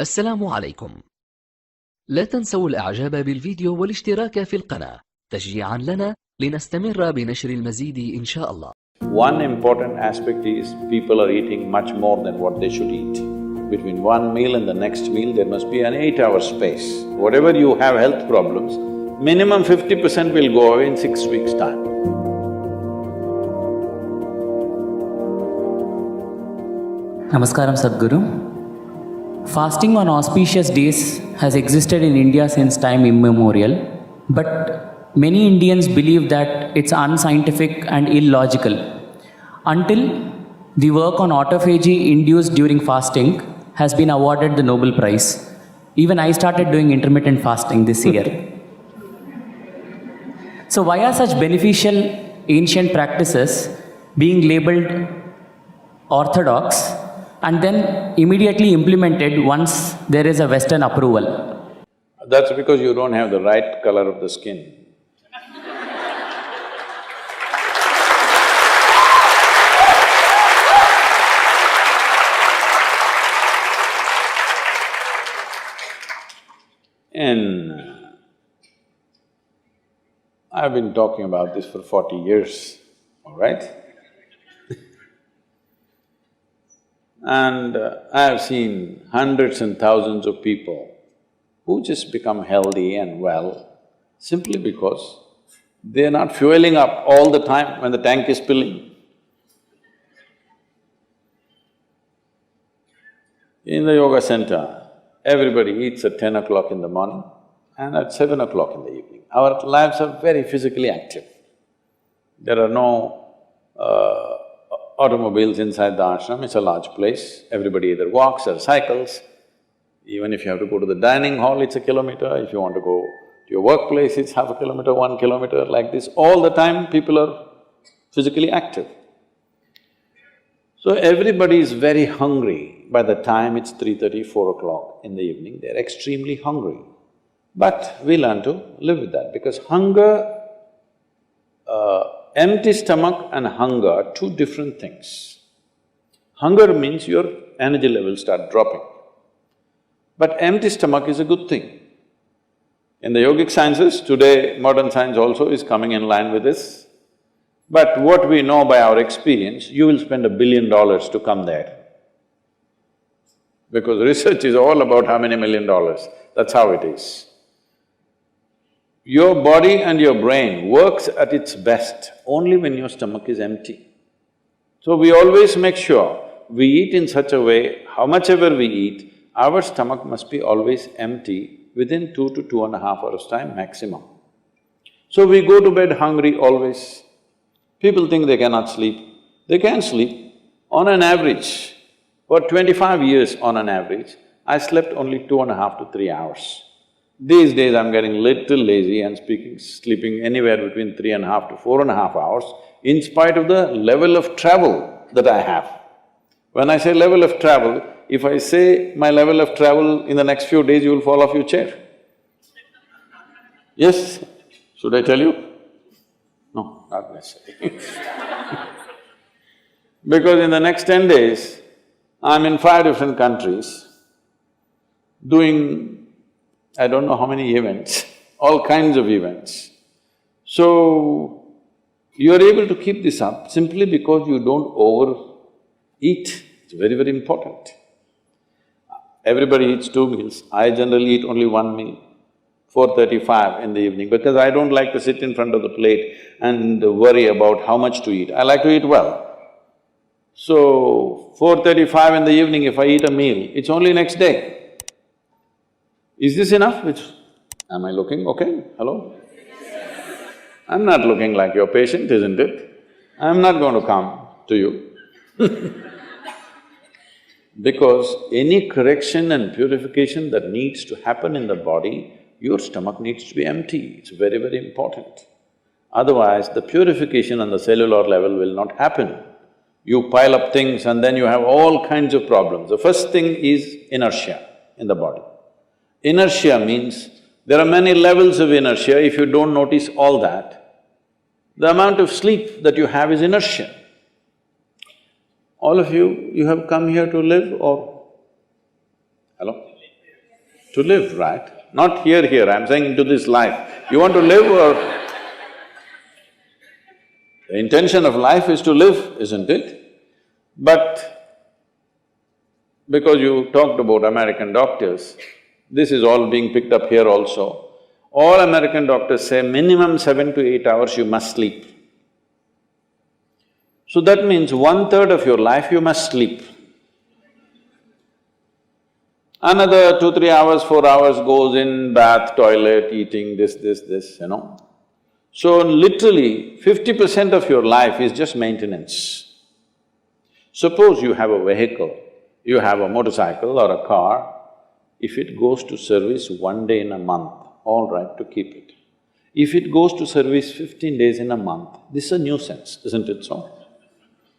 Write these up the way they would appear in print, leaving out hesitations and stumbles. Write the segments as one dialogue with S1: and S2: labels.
S1: السلام عليكم. لا تنسوا الإعجاب بالفيديو والاشتراك في القناة تشجيعا لنا لنستمر بنشر المزيد إن شاء الله.
S2: One important aspect is people are eating much more than what they should eat. Between one meal and the next meal, there must be an 8-hour space. Whatever you have health problems, minimum 50% will go away in 6 weeks' time.
S3: Namaskaram Sadhguru. Fasting on auspicious days has existed in India since time immemorial, but many Indians believe that it's unscientific and illogical until the work on autophagy induced during fasting has been awarded the Nobel Prize. Even I started doing intermittent fasting this year. So why are such beneficial ancient practices being labeled orthodox and then immediately implemented once there is a Western approval?
S2: That's because you don't have the right color of the skin. I've been talking about this for 40 years, all right? And I have seen hundreds and thousands of people who just become healthy and well simply because they're not fueling up all the time when the tank is filling. In the yoga center, everybody eats at 10 o'clock in the morning and at 7 o'clock in the evening. Our lives are very physically active. There are no automobiles inside the ashram, it's a large place. Everybody either walks or cycles. Even if you have to go to the dining hall, it's a kilometer. If you want to go to your workplace, it's half a kilometer, 1 kilometer, like this. All the time, people are physically active. So everybody is very hungry. By the time it's 3:30, 4 o'clock in the evening, they're extremely hungry. But we learn to live with that because hunger, empty stomach and hunger are two different things. Hunger means your energy levels start dropping. But empty stomach is a good thing. In the yogic sciences, today modern science also is coming in line with this. But what we know by our experience, you will spend $1 billion to come there. Because research is all about how many $1 million, that's how it is. Your body and your brain works at its best only when your stomach is empty. So we always make sure we eat in such a way, how much ever we eat, our stomach must be always empty within 2 to 2.5 hours' time maximum. So we go to bed hungry always. People think they cannot sleep. They can sleep. On an average, for 25 years on an average, I slept only 2.5 to 3 hours. These days I'm getting little lazy and sleeping anywhere between 3.5 to 4.5 hours in spite of the level of travel that I have. When I say level of travel, if I say my level of travel in the next few days, you will fall off your chair. Yes? Should I tell you? No, not necessarily because in the next 10 days, I'm in 5 different countries doing I don't know how many events, all kinds of events. So, you're able to keep this up simply because you don't overeat. It's very, very important. Everybody eats 2 meals. I generally eat only 1 meal, 4:35 in the evening, because I don't like to sit in front of the plate and worry about how much to eat. I like to eat well. So, 4:35 in the evening, if I eat a meal, it's only next day. Is this enough? Am I looking okay? Hello? I'm not looking like your patient, isn't it? I'm not going to come to you because any correction and purification that needs to happen in the body, your stomach needs to be empty. It's very, very important. Otherwise, the purification on the cellular level will not happen. You pile up things and then you have all kinds of problems. The first thing is inertia in the body. Inertia means there are many levels of inertia. If you don't notice all that, the amount of sleep that you have is inertia. All of you have come here to live or… Hello? To live, right? Not here, I'm saying into this life. You want to live or… The intention of life is to live, isn't it? But because you talked about American doctors, this is all being picked up here also. All American doctors say minimum 7 to 8 hours you must sleep. So that means 1/3 of your life you must sleep. Another 2-3 hours, 4 hours goes in bath, toilet, eating, this, you know. So literally 50% of your life is just maintenance. Suppose you have a vehicle, you have a motorcycle or a car, if it goes to service 1 day in a month, all right to keep it. If it goes to service 15 days in a month, this is a nuisance, isn't it so?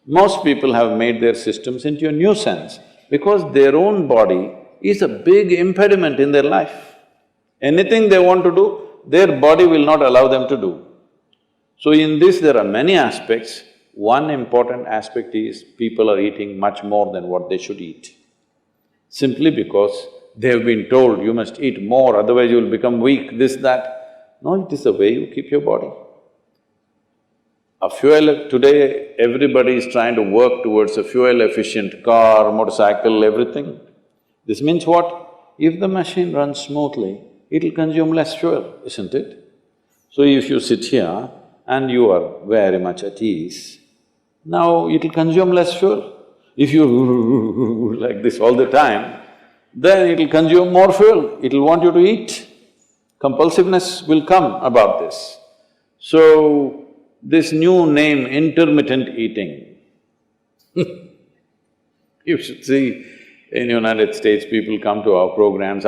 S2: Most people have made their systems into a nuisance because their own body is a big impediment in their life. Anything they want to do, their body will not allow them to do. So in this there are many aspects. One important aspect is people are eating much more than what they should eat. Simply because they have been told, you must eat more, otherwise you will become weak, this, that. No, it is the way you keep your body. Today everybody is trying to work towards a fuel-efficient car, motorcycle, everything. This means what? If the machine runs smoothly, it'll consume less fuel, isn't it? So if you sit here and you are very much at ease, now it'll consume less fuel. If you like this all the time, then it'll consume more fuel, it'll want you to eat. Compulsiveness will come about this. So, this new name, intermittent eating you should see, in United States, people come to our programs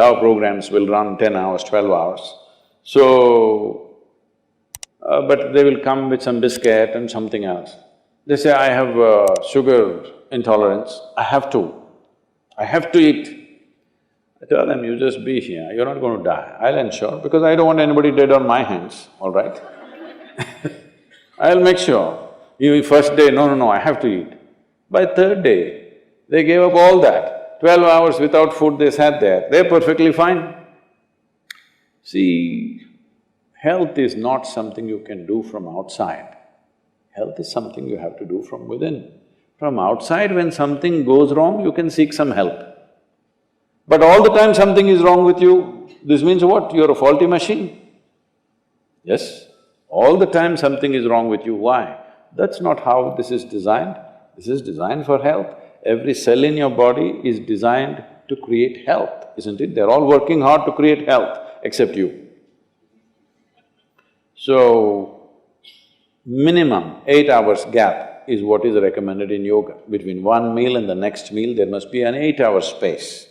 S2: will run 10 hours, 12 hours. So, but they will come with some biscuit and something else. They say, I have sugar intolerance, I have to eat. I tell them, you just be here, you're not going to die, I'll ensure, because I don't want anybody dead on my hands, all right? I'll make sure. Even first day, no, I have to eat. By third day, they gave up all that. 12 hours without food they sat there, they're perfectly fine. See, health is not something you can do from outside. Health is something you have to do from within. From outside, when something goes wrong, you can seek some help. But all the time something is wrong with you, this means what? You're a faulty machine. Yes? All the time something is wrong with you, why? That's not how this is designed. This is designed for health. Every cell in your body is designed to create health, isn't it? They're all working hard to create health, except you. So, minimum 8 hours gap is what is recommended in yoga. Between one meal and the next meal, there must be an 8-hour space.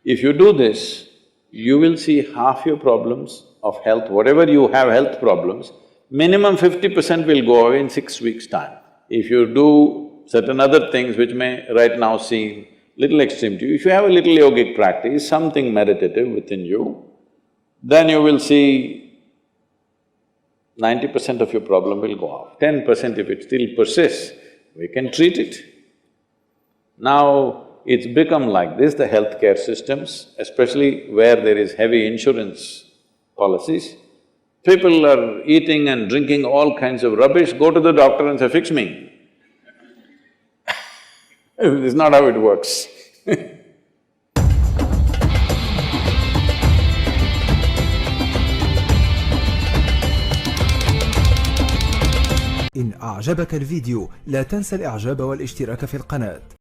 S2: If you do this, you will see half your problems of health, whatever you have health problems, minimum 50% will go away in 6 weeks' time. If you do certain other things which may right now seem little extreme to you, if you have a little yogic practice, something meditative within you, then you will see 90% of your problem will go off. 10% if it still persists, we can treat it. Now, it's become like this, the healthcare systems, especially where there is heavy insurance policies. People are eating and drinking all kinds of rubbish, go to the doctor and say, fix me. This is not how it works
S4: إن أعجبك الفيديو لا تنسى الإعجاب والاشتراك في القناة.